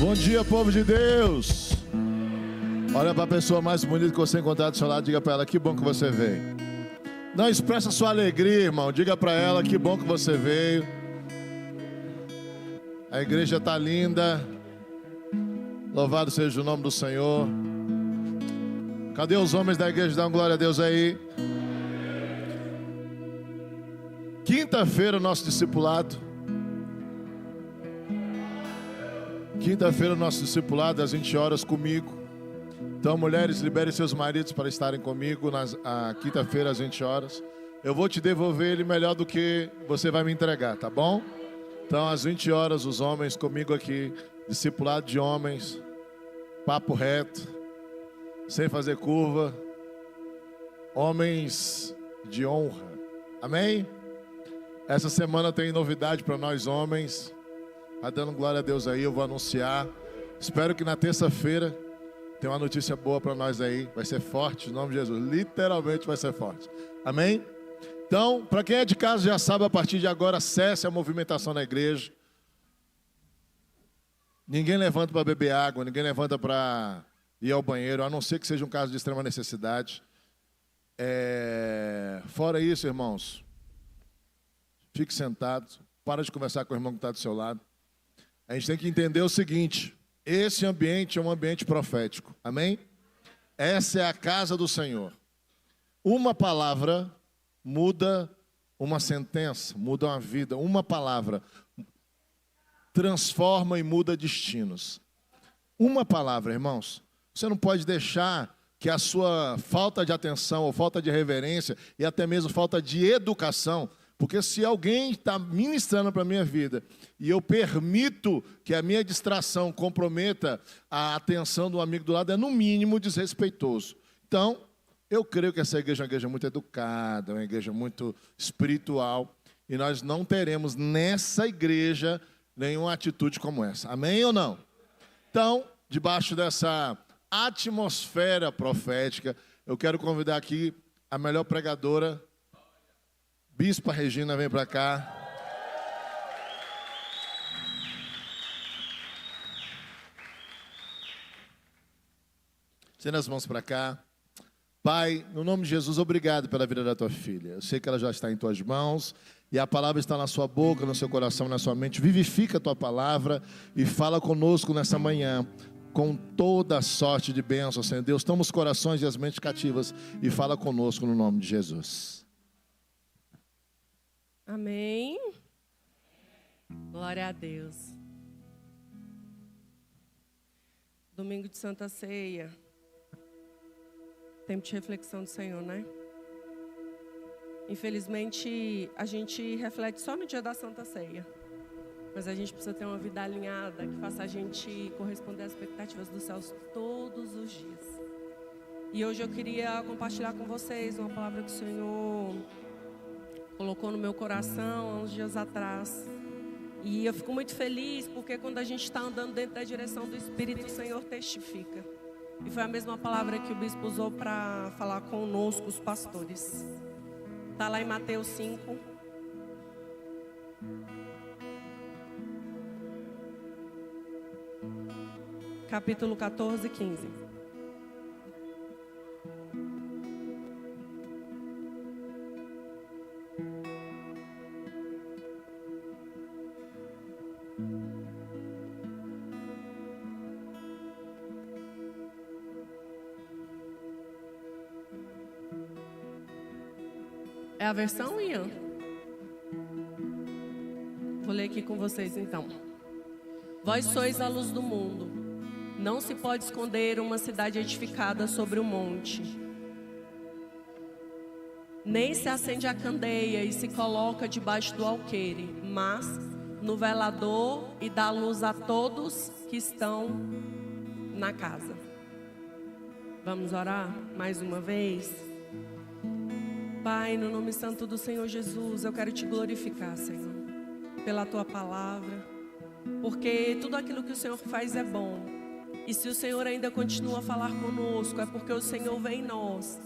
Bom dia, povo de Deus. Olha para a pessoa mais bonita que você encontrar do seu lado, diga para ela: que bom que você veio. Não, expressa sua alegria, irmão. Diga para ela: que bom que você veio. A igreja está linda. Louvado seja o nome do Senhor. Cadê os homens da igreja? Dá uma glória a Deus aí. Quinta-feira, nosso discipulado. Quinta-feira, nosso discipulado, às 20 horas comigo. Então, mulheres, liberem seus maridos para estarem comigo na quinta-feira, às 20 horas. Eu vou te devolver ele melhor do que você vai me entregar, tá bom? Então, às 20 horas, os homens comigo aqui. Discipulado de homens. Papo reto. Sem fazer curva. Homens de honra. Amém? Essa semana tem novidade para nós homens. Tá dando glória a Deus aí, eu vou anunciar. Espero que na terça-feira tenha uma notícia boa para nós aí. Vai ser forte, em nome de Jesus. Literalmente vai ser forte. Amém? Então, para quem é de casa já sabe, a partir de agora, cesse a movimentação na igreja. Ninguém levanta para beber água, ninguém levanta para ir ao banheiro, a não ser que seja um caso de extrema necessidade. Fora isso, irmãos, fique sentado, para de conversar com o irmão que está do seu lado. A gente tem que entender o seguinte: esse ambiente é um ambiente profético, amém? Essa é a casa do Senhor. Uma palavra muda uma sentença, muda uma vida. Uma palavra transforma e muda destinos. Uma palavra, irmãos. Você não pode deixar que a sua falta de atenção, ou falta de reverência, e até mesmo falta de educação, porque se alguém está ministrando para a minha vida e eu permito que a minha distração comprometa a atenção do amigo do lado, é no mínimo desrespeitoso. Então, eu creio que essa igreja é uma igreja muito educada, uma igreja muito espiritual, e nós não teremos nessa igreja nenhuma atitude como essa. Amém ou não? Então, debaixo dessa atmosfera profética, eu quero convidar aqui a melhor pregadora, Bispa Regina, vem para cá. Estenda as mãos para cá. Pai, no nome de Jesus, obrigado pela vida da tua filha. Eu sei que ela já está em tuas mãos e a palavra está na sua boca, no seu coração, na sua mente. Vivifica a tua palavra e fala conosco nessa manhã com toda a sorte de bênção, Senhor Deus. Toma os corações e as mentes cativas e fala conosco no nome de Jesus. Amém. Glória a Deus. Domingo de Santa Ceia. Tempo de reflexão do Senhor, né? Infelizmente, a gente reflete só no dia da Santa Ceia. Mas a gente precisa ter uma vida alinhada que faça a gente corresponder às expectativas dos céus todos os dias. E hoje eu queria compartilhar com vocês uma palavra que o Senhor colocou no meu coração há uns dias atrás. E eu fico muito feliz porque quando a gente está andando dentro da direção do Espírito, o Senhor testifica. E foi a mesma palavra que o bispo usou para falar conosco, os pastores. Está lá em Mateus 5. Capítulo 14 e 15. É a versão, Ian? Vou ler aqui com vocês então. Vós sois a luz do mundo. Não se pode esconder uma cidade edificada sobre o monte. Nem se acende a candeia e se coloca debaixo do alqueire, mas no velador e dá luz a todos que estão na casa. Vamos orar mais uma vez? Pai, no nome santo do Senhor Jesus, eu quero te glorificar, Senhor, pela tua palavra, porque tudo aquilo que o Senhor faz é bom. E se o Senhor ainda continua a falar conosco, é porque o Senhor vê em nós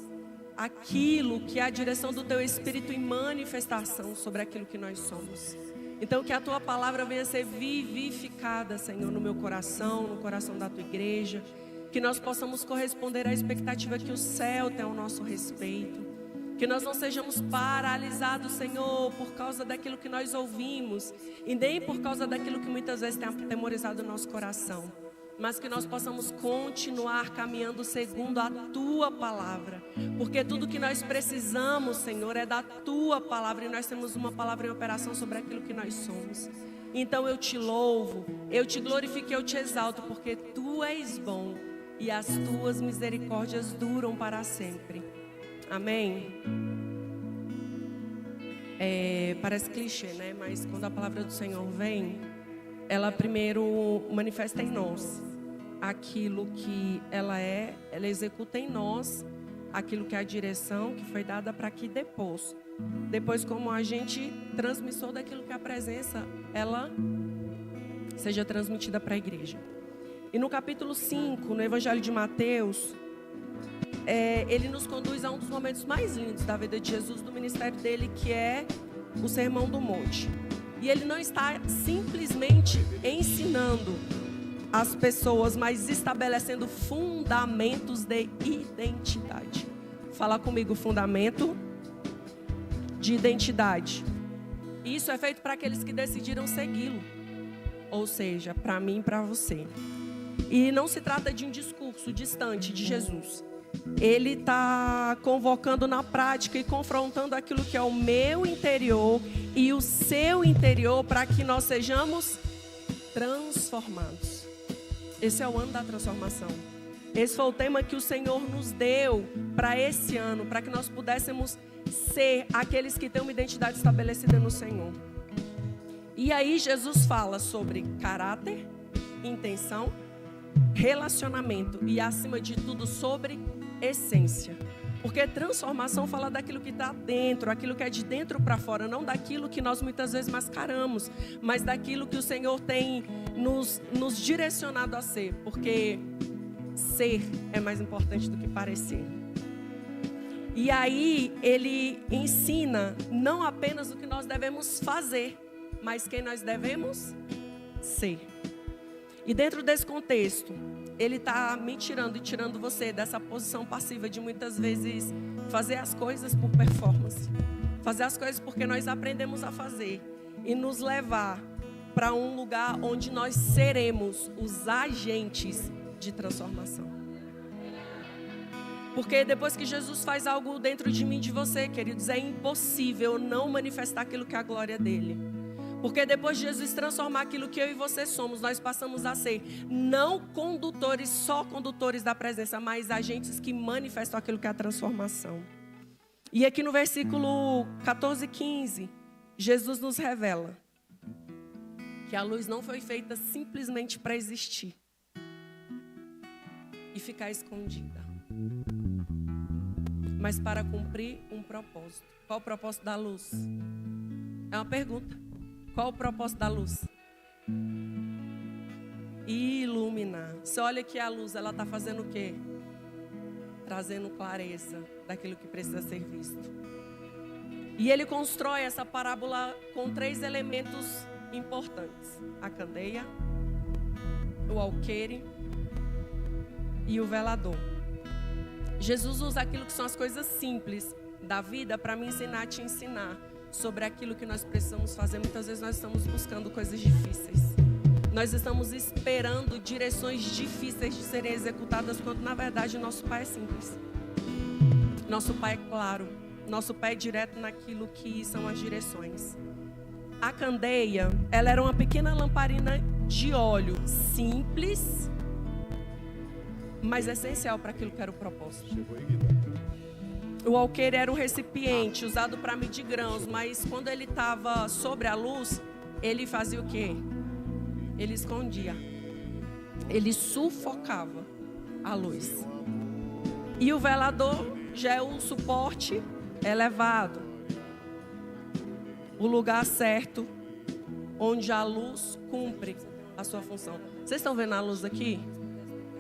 aquilo que é a direção do teu Espírito em manifestação sobre aquilo que nós somos. Então que a tua palavra venha ser vivificada, Senhor, no meu coração, no coração da tua igreja. Que nós possamos corresponder à expectativa que o céu tem ao nosso respeito. Que nós não sejamos paralisados, Senhor, por causa daquilo que nós ouvimos. E nem por causa daquilo que muitas vezes tem atemorizado o nosso coração. Mas que nós possamos continuar caminhando segundo a Tua palavra. Porque tudo que nós precisamos, Senhor, é da Tua palavra. E nós temos uma palavra em operação sobre aquilo que nós somos. Então eu te louvo, eu te glorifico e eu te exalto. Porque Tu és bom e as Tuas misericórdias duram para sempre. Amém? Parece clichê, né? Mas quando a palavra do Senhor vem, ela primeiro manifesta em nós aquilo que ela é, ela executa em nós aquilo que é a direção que foi dada para que depois como agente transmissor daquilo que é a presença, ela seja transmitida para a igreja. E no capítulo 5, no Evangelho de Mateus, ele nos conduz a um dos momentos mais lindos da vida de Jesus, do ministério dele, que é o Sermão do Monte. E ele não está simplesmente ensinando as pessoas, mas estabelecendo fundamentos de identidade. Fala comigo, fundamento de identidade. Isso é feito para aqueles que decidiram segui-lo. Ou seja, para mim e para você. E não se trata de um discurso distante de Jesus. Ele está convocando na prática e confrontando aquilo que é o meu interior e o seu interior para que nós sejamos transformados. Esse é o ano da transformação. Esse foi o tema que o Senhor nos deu para esse ano, para que nós pudéssemos ser aqueles que têm uma identidade estabelecida no Senhor. E aí Jesus fala sobre caráter, intenção, relacionamento e, acima de tudo, sobre essência. Porque transformação fala daquilo que está dentro, aquilo que é de dentro para fora, não daquilo que nós muitas vezes mascaramos, mas daquilo que o Senhor tem nos direcionado a ser. Porque ser é mais importante do que parecer. E aí ele ensina não apenas o que nós devemos fazer, mas quem nós devemos ser. E dentro desse contexto, ele está me tirando e tirando você dessa posição passiva de muitas vezes fazer as coisas por performance. Fazer as coisas porque nós aprendemos a fazer. E nos levar para um lugar onde nós seremos os agentes de transformação. Porque depois que Jesus faz algo dentro de mim e de você, queridos, é impossível não manifestar aquilo que é a glória dele. Porque depois de Jesus transformar aquilo que eu e você somos, nós passamos a ser não condutores, só condutores da presença, mas agentes que manifestam aquilo que é a transformação. E aqui no versículo 14 e 15, Jesus nos revela que a luz não foi feita simplesmente para existir e ficar escondida, mas para cumprir um propósito. Qual o propósito da luz? É uma pergunta. Qual o propósito da luz? Iluminar. Você olha que a luz, ela está fazendo o quê? Trazendo clareza daquilo que precisa ser visto. E ele constrói essa parábola com 3 elementos importantes: a candeia, o alqueire e o velador. Jesus usa aquilo que são as coisas simples da vida para me ensinar a te ensinar sobre aquilo que nós precisamos fazer. Muitas vezes nós estamos buscando coisas difíceis. Nós estamos esperando direções difíceis de serem executadas, quando na verdade nosso Pai é simples. Nosso Pai é claro. Nosso Pai é direto naquilo que são as direções. A candeia, ela era uma pequena lamparina de óleo, simples, mas essencial para aquilo que era o propósito. O alqueire era um recipiente usado para medir grãos, mas quando ele estava sobre a luz, ele fazia o quê? Ele escondia. Ele sufocava a luz. E o velador já é o suporte elevado. O lugar certo, onde a luz cumpre a sua função. Vocês estão vendo a luz aqui?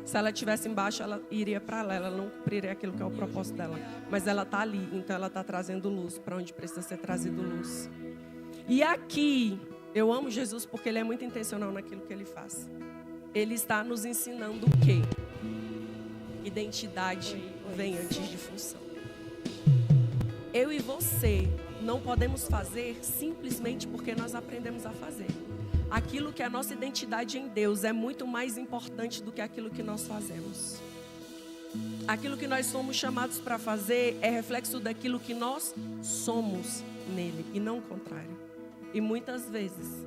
Se ela estivesse embaixo, ela iria para lá, ela não cumpriria aquilo que é o propósito dela. Mas ela está ali, então ela está trazendo luz para onde precisa ser trazido luz. E aqui, Eu amo Jesus porque Ele é muito intencional naquilo que Ele faz. Ele está nos ensinando o quê? Identidade vem antes de função. Eu e você não podemos fazer simplesmente porque nós aprendemos a fazer. Aquilo que é a nossa identidade em Deus é muito mais importante do que aquilo que nós fazemos. Aquilo que nós somos chamados para fazer é reflexo daquilo que nós somos nele e não o contrário. E muitas vezes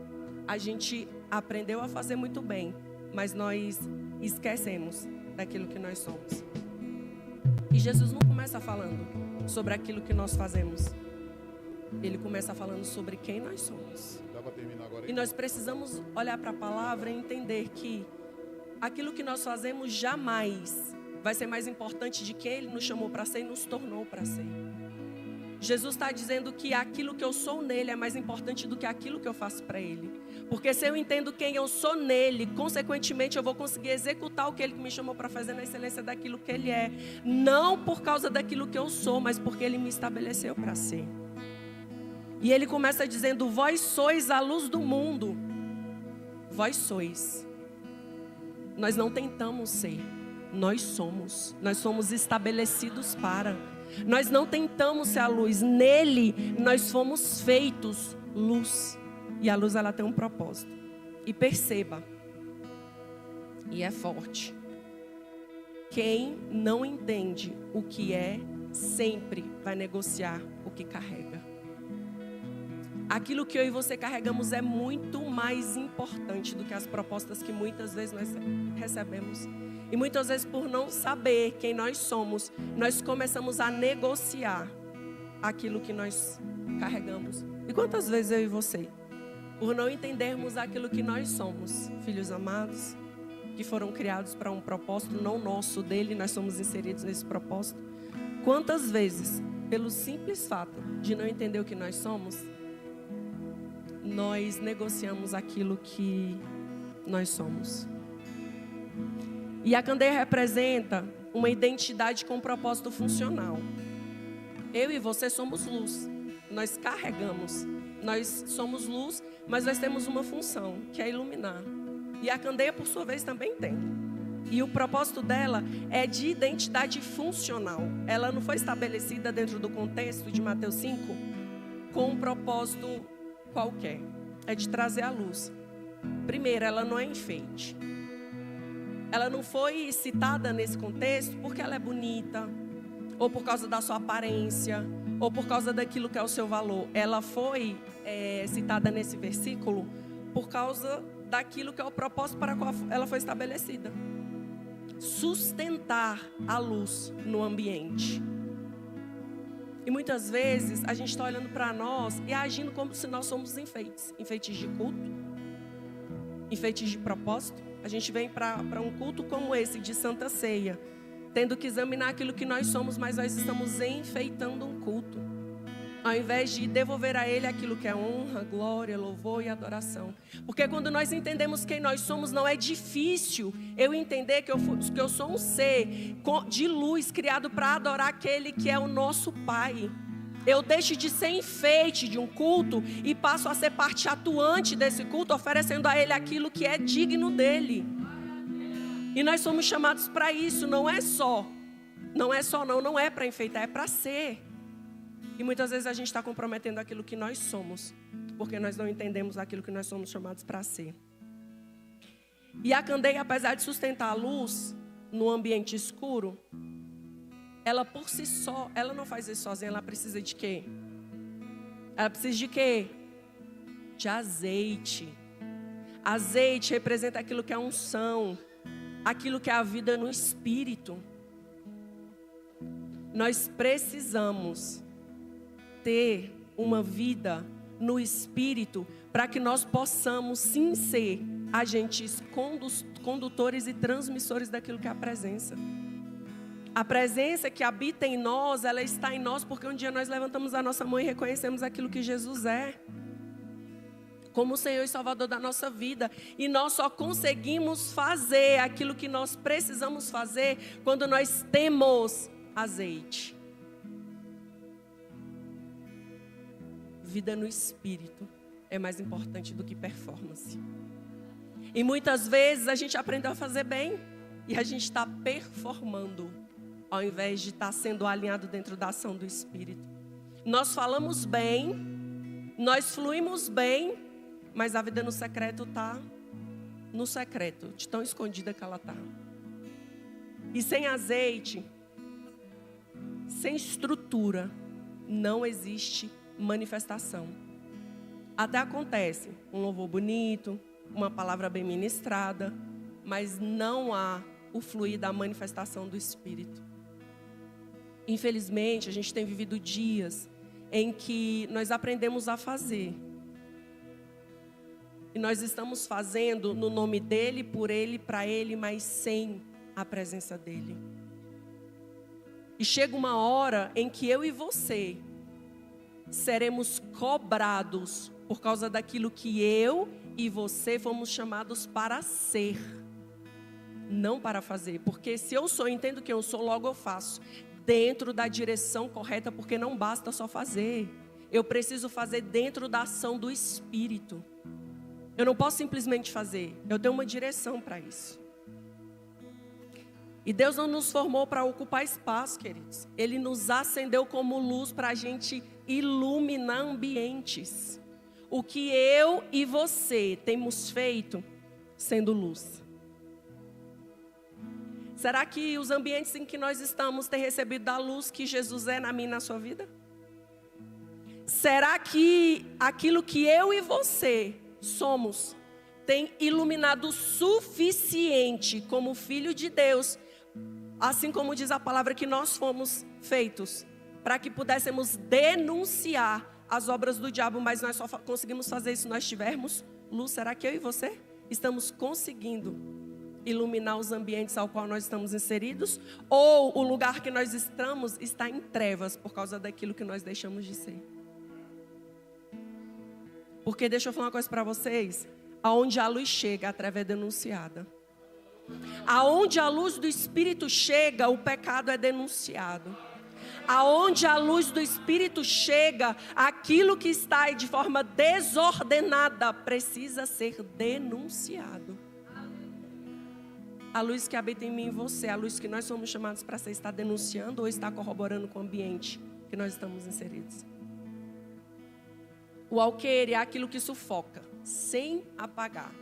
a gente aprendeu a fazer muito bem, mas nós esquecemos daquilo que nós somos. E Jesus não começa falando sobre aquilo que nós fazemos. Ele começa falando sobre quem nós somos. Dá para terminar agora? E nós precisamos olhar para a palavra e entender que aquilo que nós fazemos jamais vai ser mais importante de quem Ele nos chamou para ser e nos tornou para ser. Jesus está dizendo que aquilo que eu sou nele é mais importante do que aquilo que eu faço para Ele. Porque se eu entendo quem eu sou nele, consequentemente eu vou conseguir executar o que Ele me chamou para fazer na excelência daquilo que Ele é. Não por causa daquilo que eu sou, mas porque Ele me estabeleceu para ser. E Ele começa dizendo: vós sois a luz do mundo. Vós sois. Nós não tentamos ser. Nós somos. Nós somos estabelecidos para. Nós não tentamos ser a luz. Nele nós fomos feitos luz. E a luz, ela tem um propósito. E perceba, e é forte, quem não entende o que é, sempre vai negociar o que carrega. Aquilo que eu e você carregamos é muito mais importante do que as propostas que muitas vezes nós recebemos. E muitas vezes, por não saber quem nós somos, nós começamos a negociar aquilo que nós carregamos. E quantas vezes eu e você, por não entendermos aquilo que nós somos, filhos amados, que foram criados para um propósito não nosso, dele, nós somos inseridos nesse propósito. Quantas vezes, pelo simples fato de não entender o que nós somos, nós negociamos aquilo que nós somos. E a candeia representa uma identidade com um propósito funcional. Eu e você somos luz, nós carregamos, nós somos luz, mas nós temos uma função, que é iluminar. E a candeia, por sua vez, também tem. E o propósito dela é de identidade funcional. Ela não foi estabelecida dentro do contexto de Mateus 5 com um propósito qualquer. É de trazer a luz. Primeiro, ela não é enfeite. Ela não foi citada nesse contexto porque ela é bonita, ou por causa da sua aparência, ou por causa daquilo que é o seu valor. Ela foi citada nesse versículo por causa daquilo que é o propósito para o qual ela foi estabelecida. Sustentar a luz no ambiente. E muitas vezes a gente está olhando para nós e agindo como se nós somos enfeites. Enfeites de culto, enfeites de propósito. A gente vem para um culto como esse, de Santa Ceia, tendo que examinar aquilo que nós somos, mas nós estamos enfeitando um culto, ao invés de devolver a Ele aquilo que é honra, glória, louvor e adoração. Porque quando nós entendemos quem nós somos, não é difícil eu entender que eu sou um ser de luz, criado para adorar aquele que é o nosso Pai. Eu deixo de ser enfeite de um culto e passo a ser parte atuante desse culto, oferecendo a Ele aquilo que é digno dEle. E nós somos chamados para isso, não é para enfeitar, é para ser. E muitas vezes a gente está comprometendo aquilo que nós somos, porque nós não entendemos aquilo que nós somos chamados para ser. E a candeia, apesar de sustentar a luz no ambiente escuro, ela por si só, ela não faz isso sozinha, ela precisa de quê? Ela precisa de quê? De azeite. Azeite representa aquilo que é unção, aquilo que é a vida no Espírito. Nós precisamos ter uma vida no Espírito para que nós possamos sim ser agentes condutores e transmissores daquilo que é a presença. A presença que habita em nós, ela está em nós porque um dia nós levantamos a nossa mão e reconhecemos aquilo que Jesus é, como o Senhor e Salvador da nossa vida. E nós só conseguimos fazer aquilo que nós precisamos fazer quando nós temos azeite. Vida no Espírito. é mais importante do que performance. E muitas vezes a gente aprendeu a fazer bem e a gente está performando, ao invés de estar sendo alinhado dentro da ação do Espírito. Nós falamos bem, nós fluímos bem, mas a vida no secreto está no secreto, de tão escondida que ela está. E sem azeite, sem estrutura, não existe manifestação. Até acontece um louvor bonito, uma palavra bem ministrada, mas não há o fluir da manifestação do Espírito. Infelizmente, a gente tem vivido dias em que nós aprendemos a fazer. E nós estamos fazendo no nome dele, por ele, para ele, mas sem a presença dele. E chega uma hora em que eu e você seremos cobrados por causa daquilo que eu e você fomos chamados para ser, não para fazer. Porque se eu sou, entendo quem eu sou, logo eu faço. Dentro da direção correta, porque não basta só fazer. Eu preciso fazer dentro da ação do Espírito. Eu não posso simplesmente fazer. Eu tenho uma direção para isso. E Deus não nos formou para ocupar espaço, queridos. Ele nos acendeu como luz para a gente iluminar ambientes. O que eu e você temos feito sendo luz. Será que os ambientes em que nós estamos têm recebido a luz que Jesus é na minha e na sua vida? Será que aquilo que eu e você somos tem iluminado o suficiente como filho de Deus, assim como diz a palavra que nós fomos feitos, para que pudéssemos denunciar as obras do diabo, mas nós só conseguimos fazer isso se nós tivermos luz? Será que eu e você estamos conseguindo iluminar os ambientes ao qual nós estamos inseridos? Ou o lugar que nós estamos está em trevas por causa daquilo que nós deixamos de ser? Porque deixa eu falar uma coisa para vocês. Aonde a luz chega, a treva é denunciada. Aonde a luz do Espírito chega, o pecado é denunciado. Aonde a luz do Espírito chega, aquilo que está de forma desordenada precisa ser denunciado. A luz que habita em mim e você, a luz que nós somos chamados para ser, está denunciando ou está corroborando com o ambiente que nós estamos inseridos? O alqueire é aquilo que sufoca, sem apagar.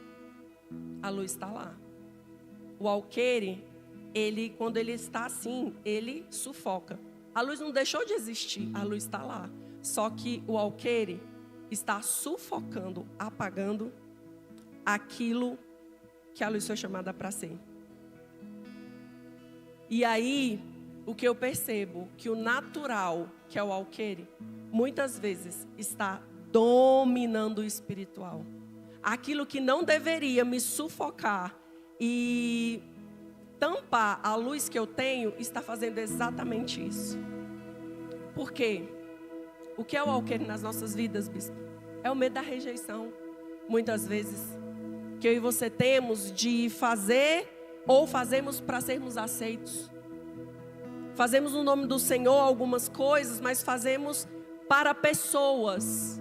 A luz está lá. O alqueire, quando ele está assim, ele sufoca. A luz não deixou de existir, a luz está lá. Só que o alqueire está sufocando, apagando aquilo que a luz foi chamada para ser. E aí, o que eu percebo, que o natural, que é o alqueire, muitas vezes está dominando o espiritual. Aquilo que não deveria me sufocar e tampar a luz que eu tenho, está fazendo exatamente isso. Por quê? O que é o alqueire nas nossas vidas, bispo? É o medo da rejeição. Muitas vezes, que eu e você temos de fazer ou fazemos para sermos aceitos. Fazemos no nome do Senhor algumas coisas, mas fazemos para pessoas.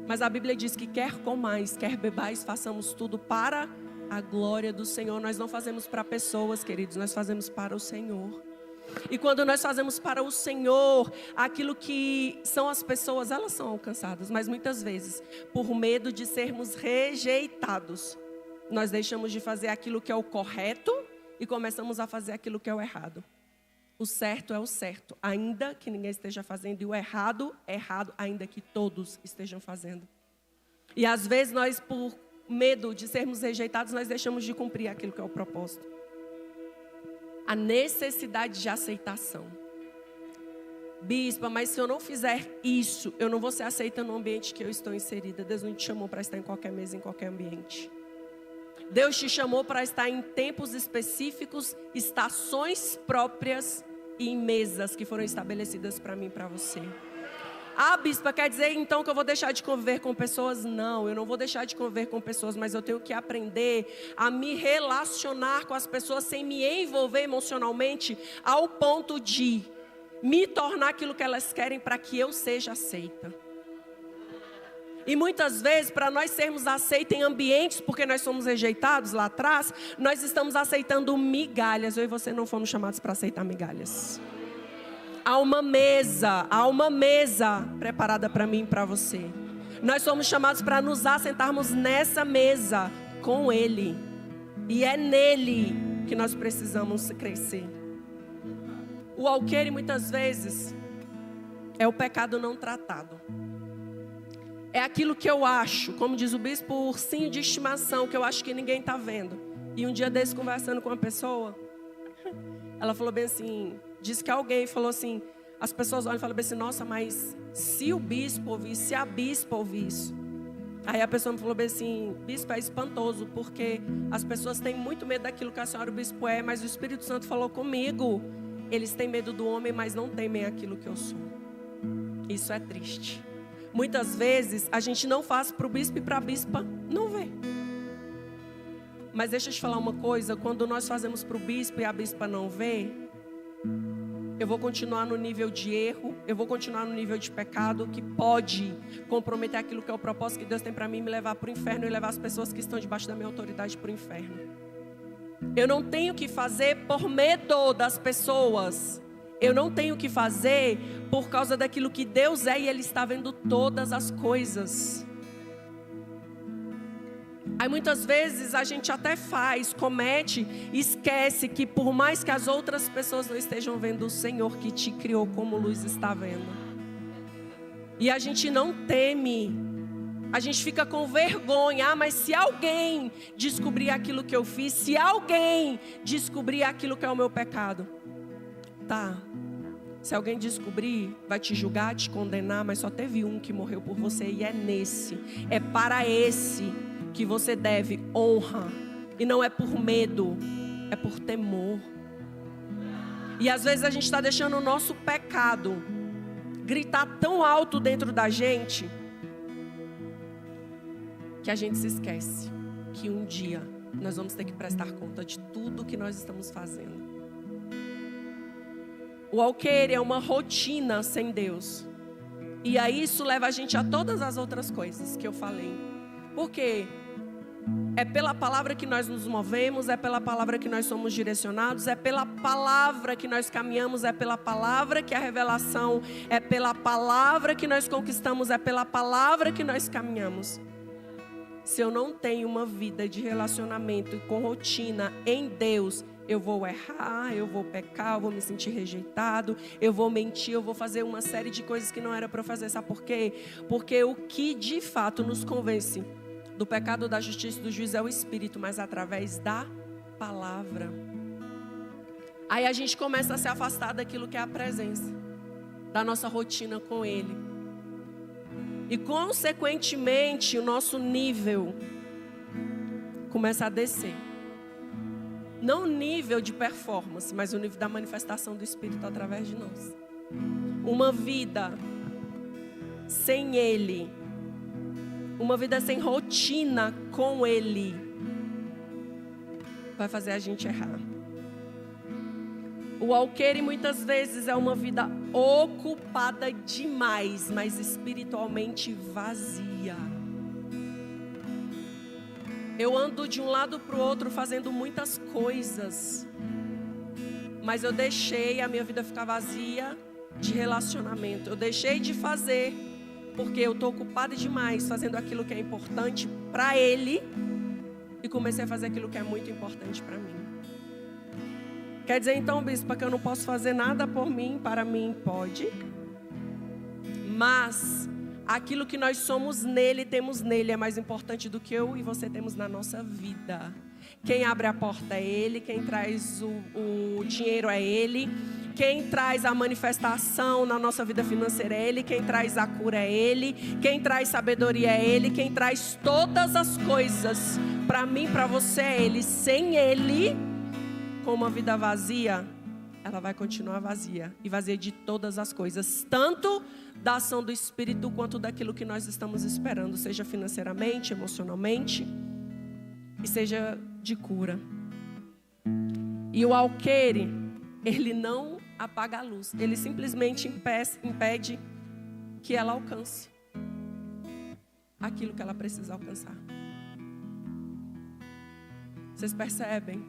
Mas a Bíblia diz que quer comais, quer bebais, façamos tudo para a glória do Senhor. Nós não fazemos para pessoas, queridos, nós fazemos para o Senhor. E quando nós fazemos para o Senhor, aquilo que são as pessoas, elas são alcançadas. Mas muitas vezes, por medo de sermos rejeitados, nós deixamos de fazer aquilo que é o correto e começamos a fazer aquilo que é o errado. O certo é o certo, ainda que ninguém esteja fazendo. E o errado é errado, ainda que todos estejam fazendo. E às vezes nós, por medo de sermos rejeitados, nós deixamos de cumprir aquilo que é o propósito. A necessidade de aceitação. Bispa, mas se eu não fizer isso, eu não vou ser aceita no ambiente que eu estou inserida. Deus não te chamou para estar em qualquer mesa, em qualquer ambiente. Deus te chamou para estar em tempos específicos, estações próprias e em mesas que foram estabelecidas para mim e para você. Ah, bispa, quer dizer então que eu vou deixar de conviver com pessoas? Não, eu não vou deixar de conviver com pessoas, mas eu tenho que aprender a me relacionar com as pessoas sem me envolver emocionalmente ao ponto de me tornar aquilo que elas querem para que eu seja aceita. E muitas vezes, para nós sermos aceitos em ambientes, porque nós somos rejeitados lá atrás, nós estamos aceitando migalhas. Eu e você não fomos chamados para aceitar migalhas. Há uma mesa preparada para mim e para você. Nós somos chamados para nos assentarmos nessa mesa com Ele. E é nele que nós precisamos crescer. O alqueire muitas vezes é o pecado não tratado. É aquilo que eu acho, como diz o bispo, o ursinho de estimação, que eu acho que ninguém está vendo. E um dia desse, conversando com uma pessoa, ela falou bem assim, disse que alguém falou assim, as pessoas olham e falam bem assim, nossa, mas se o bispo ouvir, se a bispa ouvir isso. Aí a pessoa me falou bem assim, bispo, é espantoso, porque as pessoas têm muito medo daquilo que a senhora o bispo é, mas o Espírito Santo falou comigo. Eles têm medo do homem, mas não temem aquilo que eu sou. Isso é triste. Muitas vezes a gente não faz para o bispo e para a bispa não vê. Mas deixa eu te falar uma coisa, quando nós fazemos para o bispo e a bispa não vê, eu vou continuar no nível de erro, eu vou continuar no nível de pecado que pode comprometer aquilo que é o propósito que Deus tem para mim, me levar para o inferno e levar as pessoas que estão debaixo da minha autoridade para o inferno. Eu não tenho que fazer por medo das pessoas. Eu não tenho que fazer por causa daquilo que Deus é e Ele está vendo todas as coisas. Aí muitas vezes a gente até faz, comete, esquece que por mais que as outras pessoas não estejam vendo, o Senhor que te criou como luz está vendo. E a gente não teme, a gente fica com vergonha, mas se alguém descobrir aquilo que eu fiz, se alguém descobrir aquilo que é o meu pecado, tá, se alguém descobrir, vai te julgar, te condenar, mas só teve um que morreu por você e é nesse, é para esse que você deve honra, e não é por medo, é por temor. E às vezes a gente está deixando o nosso pecado gritar tão alto dentro da gente, que a gente se esquece que um dia nós vamos ter que prestar conta de tudo que nós estamos fazendo. O alqueire é uma rotina sem Deus. E aí isso leva a gente a todas as outras coisas que eu falei. Por quê? É pela palavra que nós nos movemos, é pela palavra que nós somos direcionados, é pela palavra que nós caminhamos, é pela palavra que é a revelação, é pela palavra que nós conquistamos, é pela palavra que nós caminhamos. Se eu não tenho uma vida de relacionamento com rotina em Deus, eu vou errar, eu vou pecar, eu vou me sentir rejeitado, eu vou mentir, eu vou fazer uma série de coisas que não era para eu fazer. Sabe por quê? Porque o que de fato nos convence do pecado, da justiça e do juízo é o Espírito, mas através da palavra. Aí a gente começa a se afastar daquilo que é a presença, da nossa rotina com Ele. E consequentemente o nosso nível começa a descer. Não o nível de performance, mas o nível da manifestação do Espírito através de nós. Uma vida sem Ele, uma vida sem rotina com Ele, vai fazer a gente errar. O alqueire muitas vezes é uma vida ocupada demais, mas espiritualmente vazia. Eu ando de um lado para o outro fazendo muitas coisas, mas eu deixei a minha vida ficar vazia de relacionamento. Eu deixei de fazer porque eu estou ocupada demais fazendo aquilo que é importante para Ele e comecei a fazer aquilo que é muito importante para mim. Quer dizer então, bispo, que eu não posso fazer nada por mim, para mim pode, mas aquilo que nós somos nele, temos nele, é mais importante do que eu e você temos na nossa vida. Quem abre a porta é Ele, quem traz o dinheiro é Ele, quem traz a manifestação na nossa vida financeira é Ele, quem traz a cura é Ele, quem traz sabedoria é Ele, quem traz todas as coisas para mim, para você é Ele. Sem Ele, com uma vida vazia, ela vai continuar vazia, e vazia de todas as coisas, tanto da ação do Espírito, quanto daquilo que nós estamos esperando, seja financeiramente, emocionalmente, e seja de cura. E o alqueire, ele não apaga a luz, ele simplesmente impede que ela alcance. aquilo que ela precisa alcançar. Vocês percebem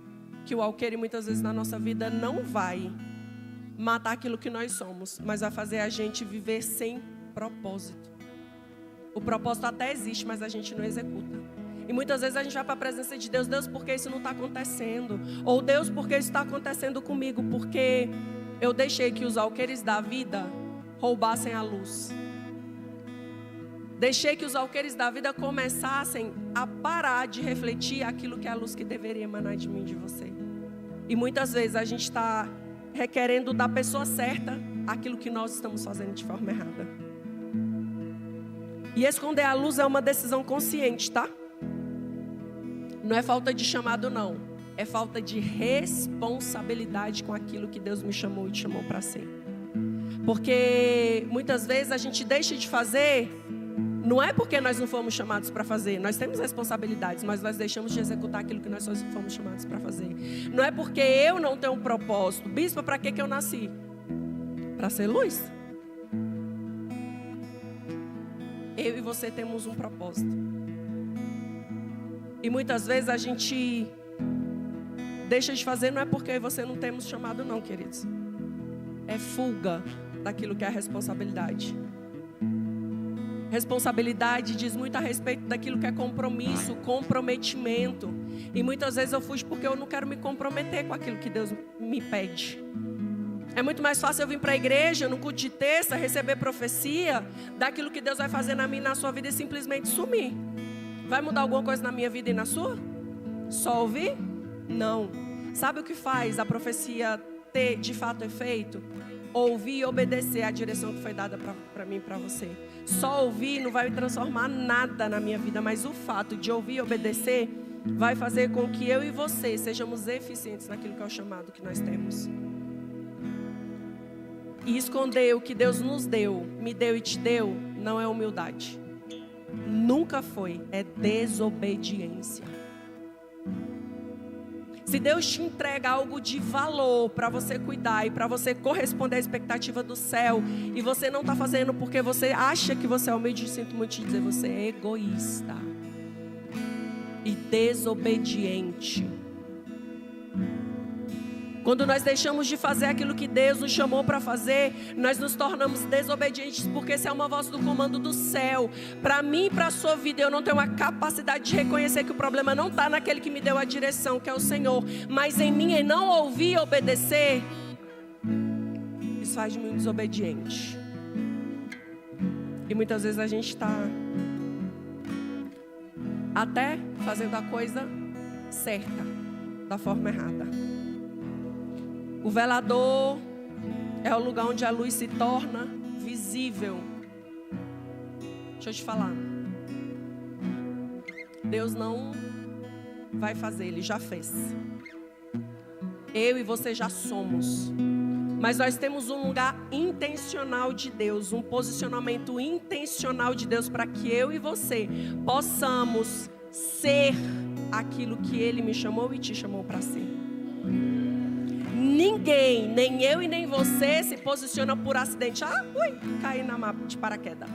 que o alqueire muitas vezes na nossa vida não vai matar aquilo que nós somos, mas vai fazer a gente viver sem propósito. O propósito até existe, mas a gente não executa. E muitas vezes a gente vai para a presença de Deus: Deus, por que isso não está acontecendo? Ou Deus, por que isso está acontecendo comigo? Porque eu deixei que os alqueires da vida roubassem a luz. Deixei que os alqueires da vida começassem a parar de refletir aquilo que é a luz que deveria emanar de mim e de você. E muitas vezes a gente está requerendo da pessoa certa aquilo que nós estamos fazendo de forma errada. E esconder a luz é uma decisão consciente, tá? Não é falta de chamado, não. É falta de responsabilidade com aquilo que Deus me chamou e te chamou para ser. Porque muitas vezes a gente deixa de fazer, não é porque nós não fomos chamados para fazer. Nós temos responsabilidades, mas nós deixamos de executar aquilo que nós fomos chamados para fazer. Não é porque eu não tenho um propósito. Bispa, para que eu nasci? Para ser luz. Eu e você temos um propósito. E muitas vezes a gente deixa de fazer, não é porque eu e você não temos chamado, não, queridos. É fuga daquilo que é a responsabilidade. Responsabilidade diz muito a respeito daquilo que é compromisso, comprometimento. E muitas vezes eu fujo porque eu não quero me comprometer com aquilo que Deus me pede. É muito mais fácil eu vir para a igreja, no culto de terça, receber profecia daquilo que Deus vai fazer na minha e na sua vida e simplesmente sumir. Vai mudar alguma coisa na minha vida e na sua? Só ouvir? Não. Sabe o que faz a profecia ter de fato efeito? Ouvir e obedecer à direção que foi dada para mim e para você. Só ouvir não vai transformar nada na minha vida, mas o fato de ouvir e obedecer vai fazer com que eu e você sejamos eficientes naquilo que é o chamado que nós temos. E esconder o que Deus nos deu, me deu e te deu, não é humildade. Nunca foi, é desobediência. Se Deus te entrega algo de valor para você cuidar e para você corresponder à expectativa do céu, e você não está fazendo porque você acha que você é humilde, sinto muito te dizer, você é egoísta e desobediente. Quando nós deixamos de fazer aquilo que Deus nos chamou para fazer, nós nos tornamos desobedientes, porque essa é uma voz do comando do céu. Para mim e para a sua vida, eu não tenho a capacidade de reconhecer que o problema não está naquele que me deu a direção, que é o Senhor, mas em mim, em não ouvir e obedecer. Isso faz de mim um desobediente. E muitas vezes a gente está até fazendo a coisa certa, da forma errada. O velador é o lugar onde a luz se torna visível. Deixa eu te falar. Deus não vai fazer, Ele já fez. Eu e você já somos. Mas nós temos um lugar intencional de Deus, um posicionamento intencional de Deus para que eu e você possamos ser aquilo que Ele me chamou e te chamou para ser. Ninguém, nem eu e nem você, se posiciona por acidente. Caí na mapa de paraquedas.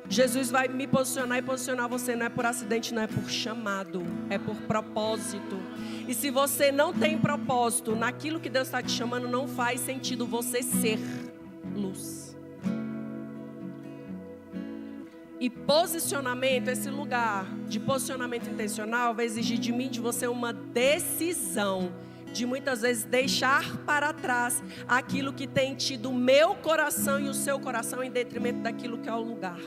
Jesus vai me posicionar e posicionar você. Não é por acidente, não é por chamado, é por propósito. E se você não tem propósito naquilo que Deus está te chamando, não faz sentido você ser luz. E posicionamento, esse lugar de posicionamento intencional, vai exigir de mim, de você, uma decisão de muitas vezes deixar para trás aquilo que tem tido o meu coração e o seu coração em detrimento daquilo que é o lugar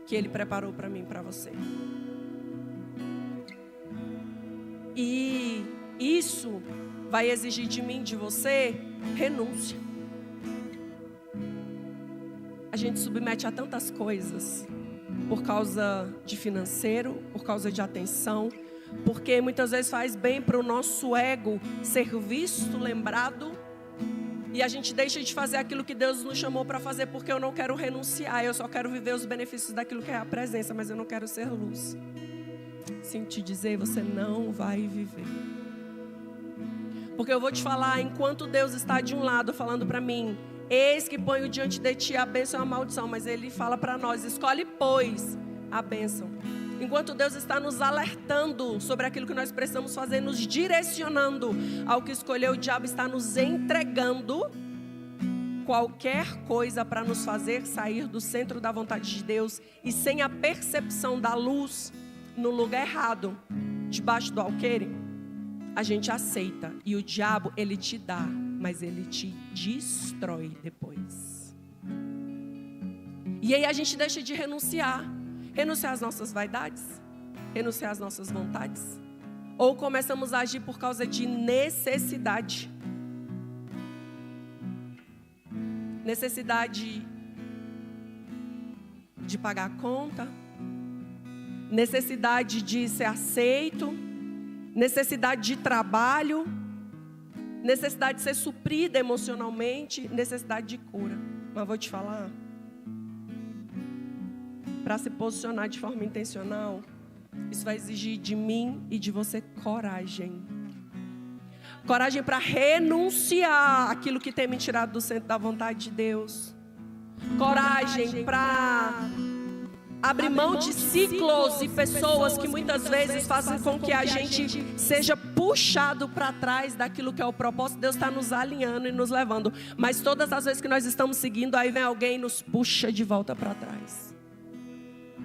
que Ele preparou para mim e para você. E isso vai exigir de mim, de você, renúncia. A gente submete a tantas coisas por causa de financeiro, por causa de atenção, porque muitas vezes faz bem para o nosso ego ser visto, lembrado, e a gente deixa de fazer aquilo que Deus nos chamou para fazer, porque eu não quero renunciar, eu só quero viver os benefícios daquilo que é a presença, mas eu não quero ser luz. Sinto te dizer, você não vai viver. Porque eu vou te falar, enquanto Deus está de um lado falando para mim, eis que ponho diante de ti a bênção e a maldição, mas Ele fala para nós, escolhe pois a bênção. Enquanto Deus está nos alertando sobre aquilo que nós precisamos fazer, nos direcionando ao que escolheu, o diabo está nos entregando qualquer coisa para nos fazer sair do centro da vontade de Deus e sem a percepção da luz no lugar errado, debaixo do alqueire, a gente aceita. E o diabo, ele te dá, mas ele te destrói depois. E aí a gente deixa de renunciar às nossas vaidades, renunciar às nossas vontades, ou começamos a agir por causa de necessidade. Necessidade de pagar a conta, necessidade de ser aceito, necessidade de trabalho, necessidade de ser suprida emocionalmente, necessidade de cura. Mas vou te falar, para se posicionar de forma intencional, isso vai exigir de mim e de você coragem. Coragem para renunciar àquilo que tem me tirado do centro da vontade de Deus. Coragem para abrir mão de ciclos e pessoas que muitas vezes fazem com que a gente seja puxado para trás daquilo que é o propósito. Deus está nos alinhando e nos levando. Mas todas as vezes que nós estamos seguindo, aí vem alguém e nos puxa de volta para trás.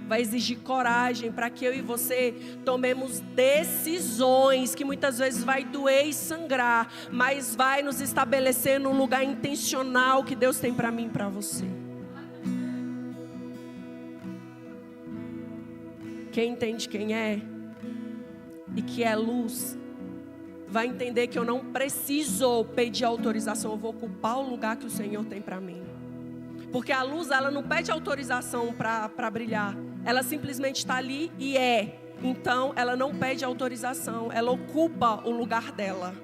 Vai exigir coragem para que eu e você tomemos decisões que muitas vezes vai doer e sangrar, mas vai nos estabelecer no lugar intencional que Deus tem para mim e para você. Quem entende quem é e que é luz, vai entender que eu não preciso pedir autorização, eu vou ocupar o lugar que o Senhor tem para mim. Porque a luz, ela não pede autorização para brilhar. Ela simplesmente está ali e é. Então, ela não pede autorização. Ela ocupa o lugar dela.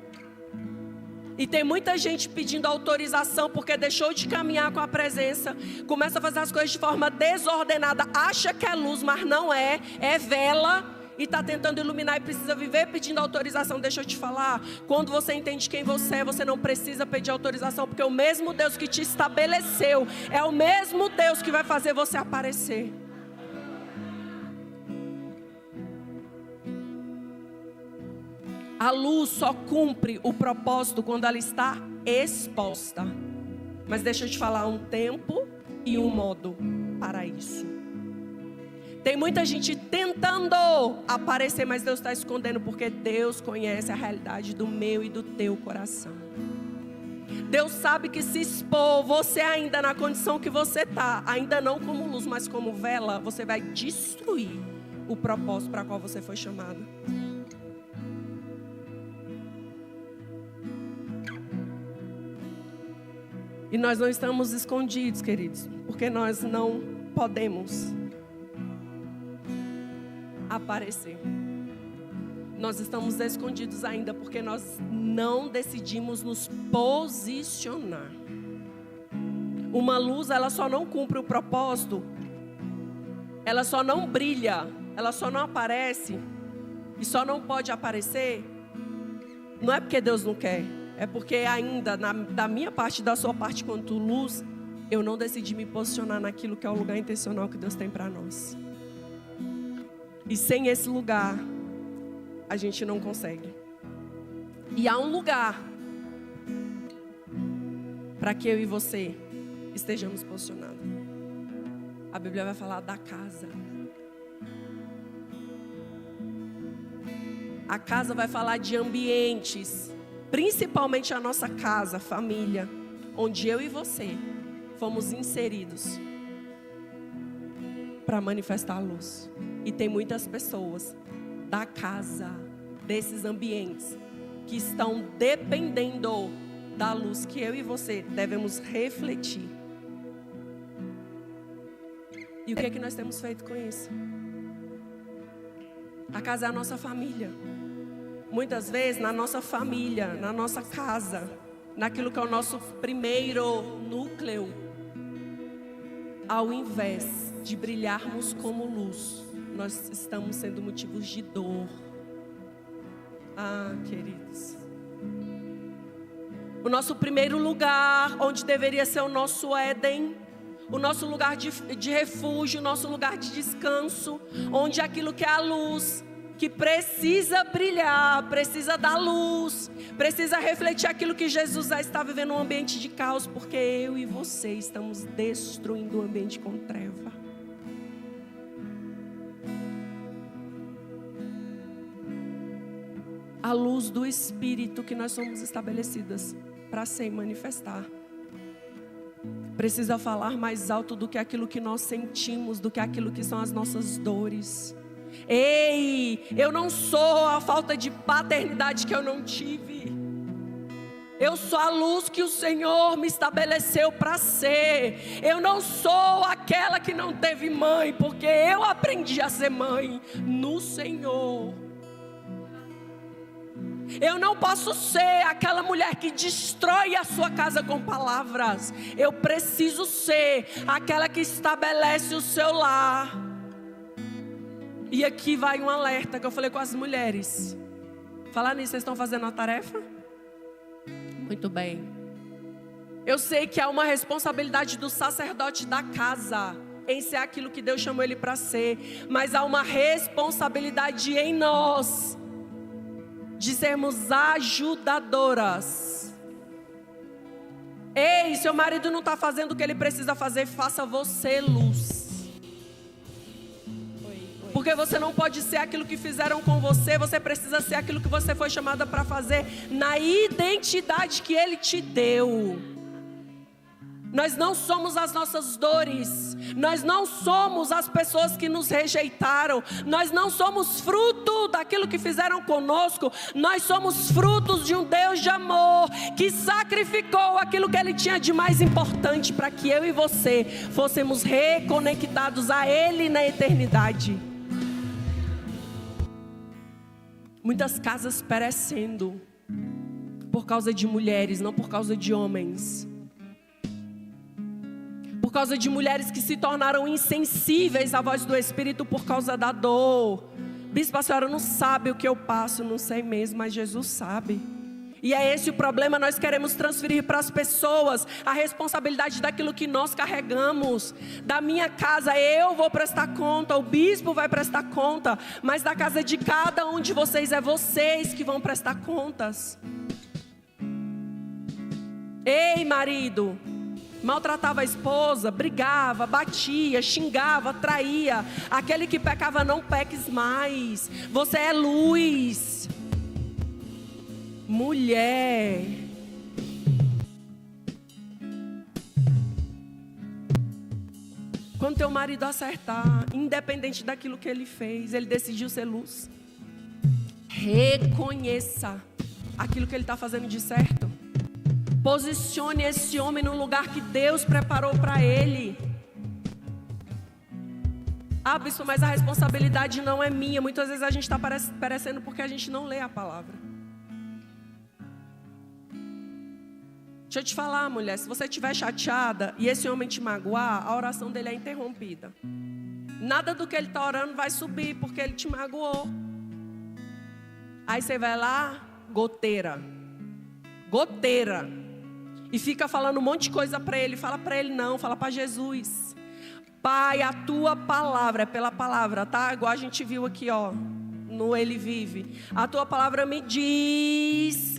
E tem muita gente pedindo autorização porque deixou de caminhar com a presença. Começa a fazer as coisas de forma desordenada. Acha que é luz, mas não é. É vela. E está tentando iluminar e precisa viver pedindo autorização. Deixa eu te falar, quando você entende quem você é, você não precisa pedir autorização, porque o mesmo Deus que te estabeleceu é o mesmo Deus que vai fazer você aparecer. A luz só cumpre o propósito quando ela está exposta. Mas deixa eu te falar, um tempo e um modo para isso. Tem muita gente tentando aparecer, mas Deus está escondendo, porque Deus conhece a realidade do meu e do teu coração. Deus sabe que se expor, você ainda na condição que você está, ainda não como luz, mas como vela, você vai destruir o propósito para qual você foi chamado. E nós não estamos escondidos, queridos, porque nós não podemos aparecer. Nós estamos escondidos ainda porque nós não decidimos nos posicionar. Uma luz, ela só não cumpre o propósito, ela só não brilha, ela só não aparece e só não pode aparecer. Não é porque Deus não quer, é porque ainda da minha parte, da sua parte quanto luz, eu não decidi me posicionar naquilo que é o lugar intencional que Deus tem para nós. E sem esse lugar, a gente não consegue. E há um lugar para que eu e você estejamos posicionados. A Bíblia vai falar da casa. A casa vai falar de ambientes, principalmente a nossa casa, família, onde eu e você fomos inseridos para manifestar a luz. E tem muitas pessoas da casa, desses ambientes, que estão dependendo da luz que eu e você devemos refletir. E o que é que nós temos feito com isso? A casa é a nossa família. Muitas vezes na nossa família, na nossa casa, naquilo que é o nosso primeiro núcleo, ao invés de brilharmos como luz, nós estamos sendo motivos de dor. Ah, queridos, o nosso primeiro lugar, onde deveria ser o nosso Éden, o nosso lugar de refúgio, o nosso lugar de descanso, onde aquilo que é a luz, que precisa brilhar, precisa dar luz, precisa refletir aquilo que Jesus já está vivendo um ambiente de caos, porque eu e você estamos destruindo o ambiente com treva. A luz do Espírito que nós somos estabelecidas para ser e manifestar precisa falar mais alto do que aquilo que nós sentimos, do que aquilo que são as nossas dores. Ei, eu não sou a falta de paternidade que eu não tive. Eu sou a luz que o Senhor me estabeleceu para ser. Eu não sou aquela que não teve mãe, porque eu aprendi a ser mãe no Senhor. Eu não posso ser aquela mulher que destrói a sua casa com palavras. Eu preciso ser aquela que estabelece o seu lar. E aqui vai um alerta que eu falei com as mulheres. Falar nisso, vocês estão fazendo a tarefa? Muito bem. Eu sei que há uma responsabilidade do sacerdote da casa em ser aquilo que Deus chamou ele para ser. Mas há uma responsabilidade em nós de sermos ajudadoras. Ei, seu marido não está fazendo o que ele precisa fazer, faça você luz. Porque você não pode ser aquilo que fizeram com você, você precisa ser aquilo que você foi chamada para fazer na identidade que Ele te deu. Nós não somos as nossas dores, nós não somos as pessoas que nos rejeitaram, nós não somos fruto daquilo que fizeram conosco, nós somos frutos de um Deus de amor, que sacrificou aquilo que Ele tinha de mais importante para que eu e você fôssemos reconectados a Ele na eternidade. Muitas casas perecendo por causa de mulheres, não por causa de homens. Por causa de mulheres que se tornaram insensíveis à voz do Espírito por causa da dor. Bispo, a senhora não sabe o que eu passo, não sei mesmo, mas Jesus sabe. E é esse o problema, nós queremos transferir para as pessoas a responsabilidade daquilo que nós carregamos. Da minha casa eu vou prestar conta, o bispo vai prestar conta, mas da casa de cada um de vocês é vocês que vão prestar contas. Ei, marido, maltratava a esposa, brigava, batia, xingava, traía. Aquele que pecava, não peques mais. Você é luz. Mulher, quando teu marido acertar, independente daquilo que ele fez, ele decidiu ser luz. Reconheça aquilo que ele está fazendo de certo. Posicione esse homem no lugar que Deus preparou para ele. Ah, bispo, mas a responsabilidade não é minha. Muitas vezes a gente está perecendo porque a gente não lê a palavra. Deixa eu te falar, mulher, se você estiver chateada e esse homem te magoar, a oração dele é interrompida. Nada do que ele está orando vai subir, porque ele te magoou. Aí você vai lá, goteira, e fica falando um monte de coisa para ele. Fala para ele não, fala para Jesus. Pai, a tua palavra, é pela palavra, tá? Igual a gente viu aqui, ó, no Ele Vive. A tua palavra me diz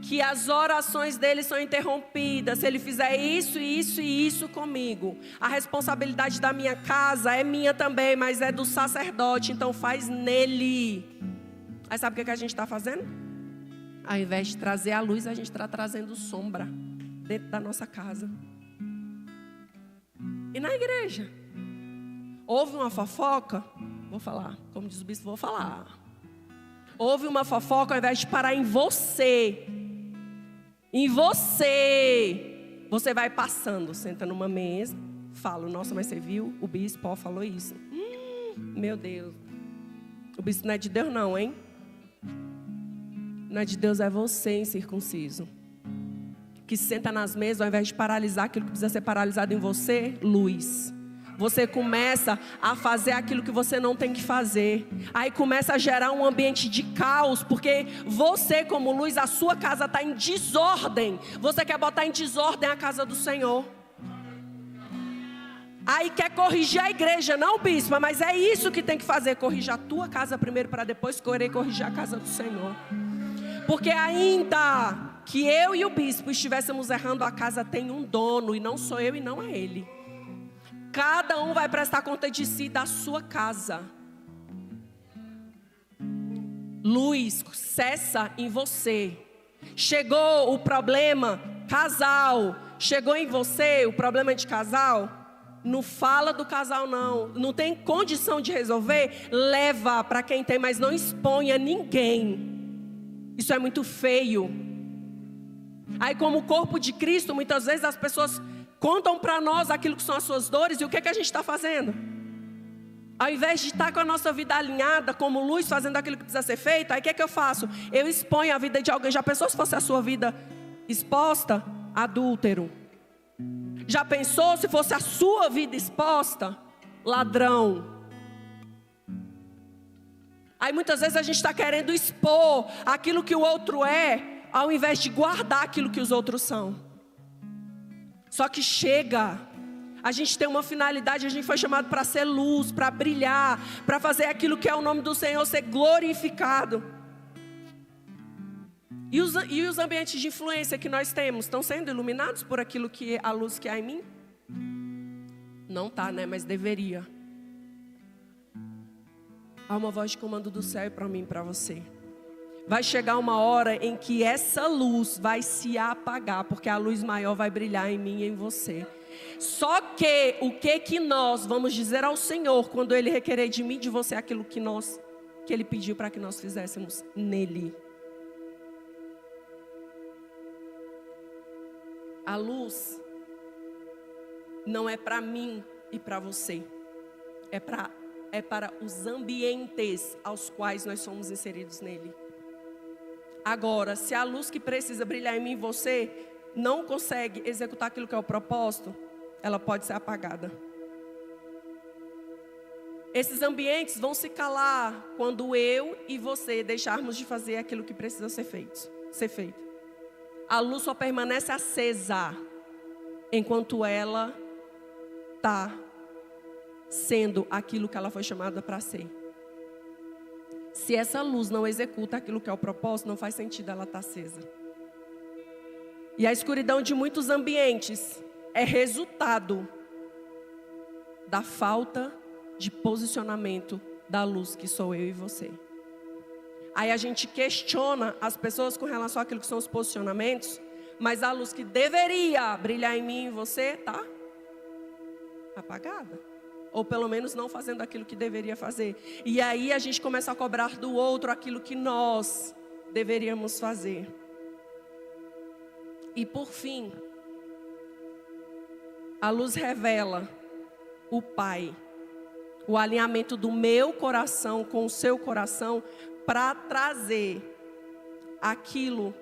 que as orações dele são interrompidas se ele fizer isso, isso e isso comigo. A responsabilidade da minha casa é minha também, mas é do sacerdote, então faz nele. Aí sabe o que a gente está fazendo? Ao invés de trazer a luz, a gente está trazendo sombra dentro da nossa casa. E na igreja? Houve uma fofoca? Vou falar, como diz o bispo, vou falar. Houve uma fofoca, ao invés de parar em você, você vai passando, senta numa mesa, fala, nossa, mas você viu? O bispo falou isso. Meu Deus. O bispo não é de Deus não, hein? Não é de Deus, é você, incircunciso. Que senta nas mesas, ao invés de paralisar aquilo que precisa ser paralisado em você, luz. Você começa a fazer aquilo que você não tem que fazer. Aí começa a gerar um ambiente de caos, porque você como luz, a sua casa está em desordem. Você quer botar em desordem a casa do Senhor. Aí quer corrigir a igreja, não, bispo, mas é isso que tem que fazer, corrigir a tua casa primeiro, para depois querer corrigir a casa do Senhor. Porque ainda que eu e o bispo estivéssemos errando, a casa tem um dono, e não sou eu e não é ele. Cada um vai prestar conta de si, da sua casa. Luz cessa em você. Chegou o problema, casal, chegou em você o problema de casal, não fala do casal não tem condição de resolver, leva para quem tem, mas não exponha ninguém. Isso é muito feio. Aí como o corpo de Cristo, muitas vezes as pessoas contam para nós aquilo que são as suas dores, e o que é que a gente está fazendo? Ao invés de estar com a nossa vida alinhada, como luz, fazendo aquilo que precisa ser feito, aí o que é que eu faço? Eu exponho a vida de alguém. Já pensou se fosse a sua vida exposta? Adúltero. Já pensou se fosse a sua vida exposta? Ladrão. Aí muitas vezes a gente está querendo expor aquilo que o outro é, ao invés de guardar aquilo que os outros são. Só que chega, a gente tem uma finalidade, a gente foi chamado para ser luz, para brilhar, para fazer aquilo que é o nome do Senhor ser glorificado. E os ambientes de influência que nós temos, estão sendo iluminados por aquilo que a luz que há em mim? Não está, né? Mas deveria. Há uma voz de comando do céu para mim e para você. Vai chegar uma hora em que essa luz vai se apagar, porque a luz maior vai brilhar em mim e em você. Só que o que nós vamos dizer ao Senhor quando Ele requerer de mim e de você aquilo que Ele pediu para que nós fizéssemos nele? A luz não é para mim e para você, é para os ambientes aos quais nós somos inseridos nele. Agora, se a luz que precisa brilhar em mim e você não consegue executar aquilo que é o propósito, ela pode ser apagada. Esses ambientes vão se calar quando eu e você deixarmos de fazer aquilo que precisa ser feito. A luz só permanece acesa enquanto ela está sendo aquilo que ela foi chamada para ser. Se essa luz não executa aquilo que é o propósito, não faz sentido ela estar acesa. E a escuridão de muitos ambientes é resultado da falta de posicionamento da luz que sou eu e você. Aí a gente questiona as pessoas com relação àquilo que são os posicionamentos, mas a luz que deveria brilhar em mim e em você está apagada. Ou pelo menos não fazendo aquilo que deveria fazer. E aí a gente começa a cobrar do outro aquilo que nós deveríamos fazer. E por fim, a luz revela o Pai. O alinhamento do meu coração com o seu coração para trazer aquilo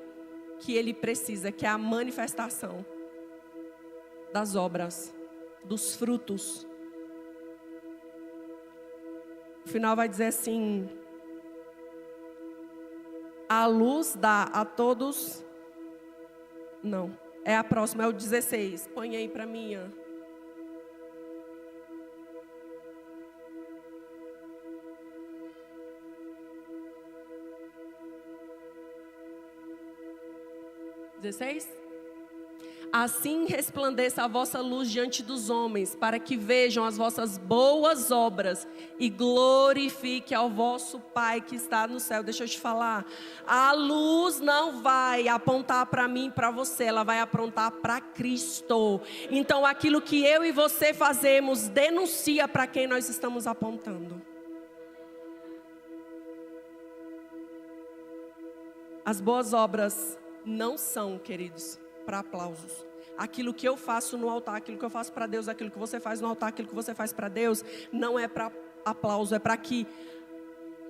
que Ele precisa, que é a manifestação das obras, dos frutos. O final vai dizer assim: a luz dá a todos. Não, é a próxima, é o 16. Põe aí para mim. Assim resplandeça a vossa luz diante dos homens, para que vejam as vossas boas obras e glorifique ao vosso Pai que está no céu. Deixa eu te falar, a luz não vai apontar para mim e para você, ela vai apontar para Cristo. Então aquilo que eu e você fazemos denuncia para quem nós estamos apontando. As boas obras não são, queridos, para aplausos. Aquilo que eu faço no altar, aquilo que eu faço para Deus, aquilo que você faz no altar, aquilo que você faz para Deus, não é para aplauso, é para que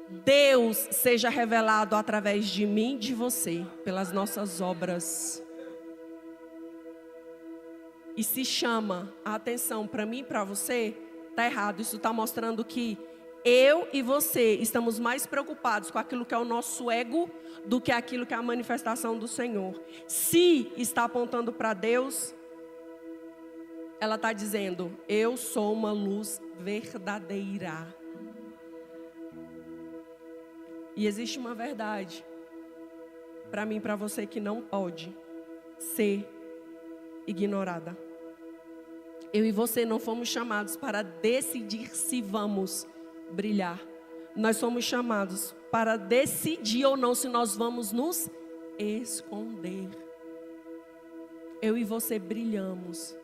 Deus seja revelado através de mim e de você, pelas nossas obras. E se chama a atenção para mim e para você, está errado. Isso está mostrando que eu e você estamos mais preocupados com aquilo que é o nosso ego do que aquilo que é a manifestação do Senhor. Se está apontando para Deus, ela está dizendo: eu sou uma luz verdadeira. E existe uma verdade para mim e para você que não pode ser ignorada. Eu e você não fomos chamados para decidir se vamos brilhar. Nós somos chamados para decidir ou não se nós vamos nos esconder. Eu e você brilhamos,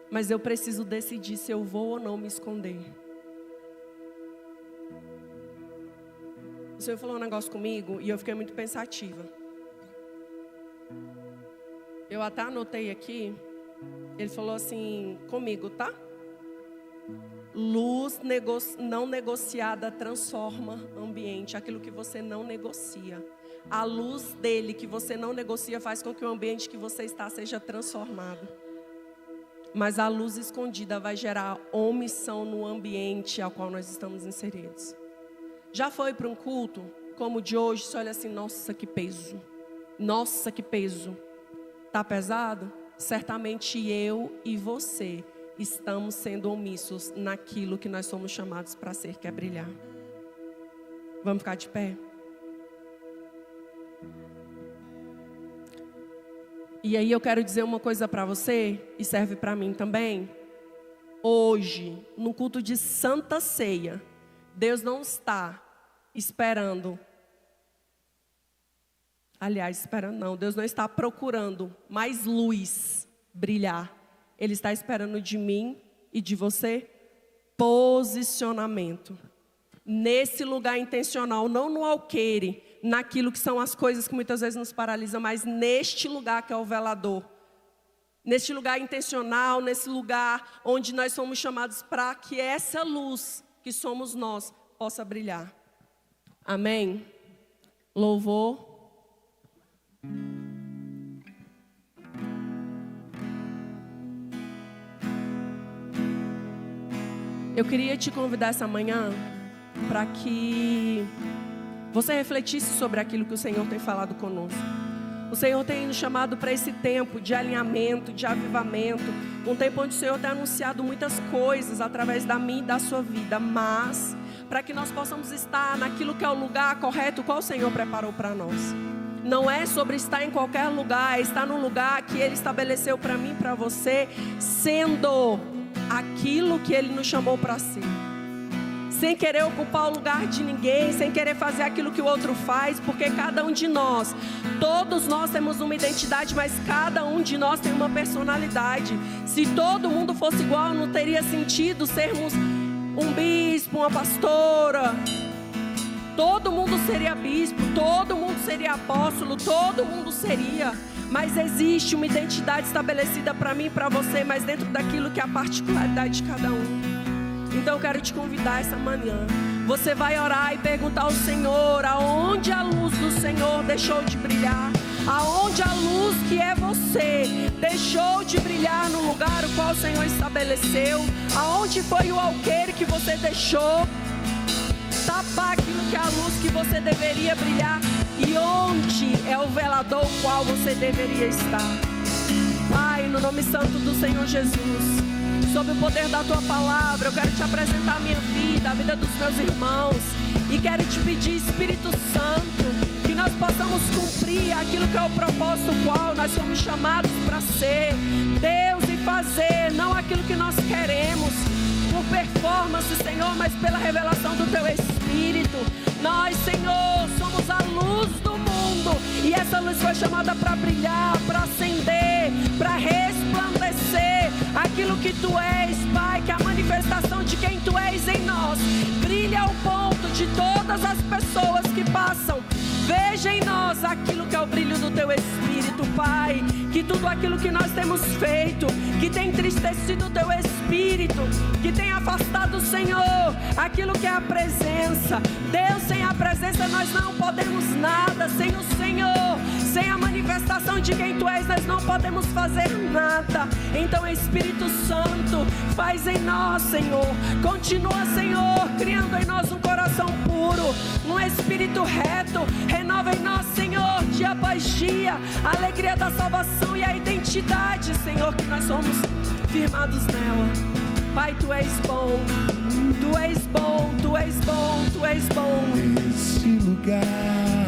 mas eu preciso decidir se eu vou ou não me esconder. O Senhor falou um negócio comigo e eu fiquei muito pensativa. Eu até anotei aqui. Ele falou assim comigo, tá? Luz não negociada transforma ambiente. Aquilo que você não negocia. A luz dele que você não negocia faz com que o ambiente que você está seja transformado. Mas a luz escondida vai gerar omissão no ambiente ao qual nós estamos inseridos. Já foi para um culto como o de hoje, você olha assim: nossa, que peso. Nossa, que peso. Tá pesado? Certamente eu e você estamos sendo omissos naquilo que nós somos chamados para ser, que é brilhar. Vamos ficar de pé? E aí eu quero dizer uma coisa para você, e serve para mim também. Hoje, no culto de Santa Ceia, Deus não está esperando. Aliás, esperando não. Deus não está procurando mais luz brilhar. Ele está esperando de mim e de você posicionamento. Nesse lugar intencional, não no alqueire, naquilo que são as coisas que muitas vezes nos paralisam, mas neste lugar que é o velador. Neste lugar intencional, nesse lugar onde nós somos chamados para que essa luz que somos nós possa brilhar. Amém? Louvor. Eu queria te convidar essa manhã para que você refletisse sobre aquilo que o Senhor tem falado conosco. O Senhor tem nos chamado para esse tempo de alinhamento, de avivamento. Um tempo onde o Senhor tem anunciado muitas coisas através da minha e da sua vida. Mas, para que nós possamos estar naquilo que é o lugar correto, qual o Senhor preparou para nós. Não é sobre estar em qualquer lugar, é estar no lugar que Ele estabeleceu para mim e para você, sendo aquilo que Ele nos chamou para ser. Sem querer ocupar o lugar de ninguém, sem querer fazer aquilo que o outro faz, porque cada um de nós, todos nós temos uma identidade, mas cada um de nós tem uma personalidade. Se todo mundo fosse igual, não teria sentido sermos um bispo, uma pastora. Todo mundo seria bispo, todo mundo seria apóstolo, todo mundo seria. Mas existe uma identidade estabelecida para mim e para você, mas dentro daquilo que é a particularidade de cada um. Então eu quero te convidar essa manhã. Você vai orar e perguntar ao Senhor aonde a luz do Senhor deixou de brilhar. Aonde a luz que é você deixou de brilhar no lugar o qual o Senhor estabeleceu. Aonde foi o alqueire que você deixou tapar aquilo que é a luz que você deveria brilhar. E onde é o velador o qual você deveria estar. Pai, no nome santo do Senhor Jesus, sob o poder da Tua palavra, eu quero Te apresentar a minha vida, a vida dos meus irmãos. E quero Te pedir, Espírito Santo, que nós possamos cumprir aquilo que é o propósito qual nós somos chamados para ser. Deus, e fazer, não aquilo que nós queremos, por performance, Senhor, mas pela revelação do Teu Espírito. Nós, Senhor, somos a luz do mundo. E essa luz foi chamada para brilhar, para acender, para resplandecer aquilo que Tu és, Pai, que é a manifestação de quem Tu és em nós. Brilha ao ponto de todas as pessoas que passam, veja em nós aquilo que é o brilho do Teu Espírito, Pai. Que tudo aquilo que nós temos feito, que tem entristecido o Teu Espírito, que tem afastado o Senhor, aquilo que é a presença. Deus, sem a presença nós não podemos nada. Sem o Senhor, sem a manifestação revelação de quem Tu és, nós não podemos fazer nada. Então, Espírito Santo, faz em nós, Senhor. Continua, Senhor, criando em nós um coração puro, um espírito reto. Renova em nós, Senhor, dia após dia, a alegria da salvação e a identidade, Senhor, que nós somos firmados nela. Pai, Tu és bom, Tu és bom, Tu és bom, Tu és bom. Nesse lugar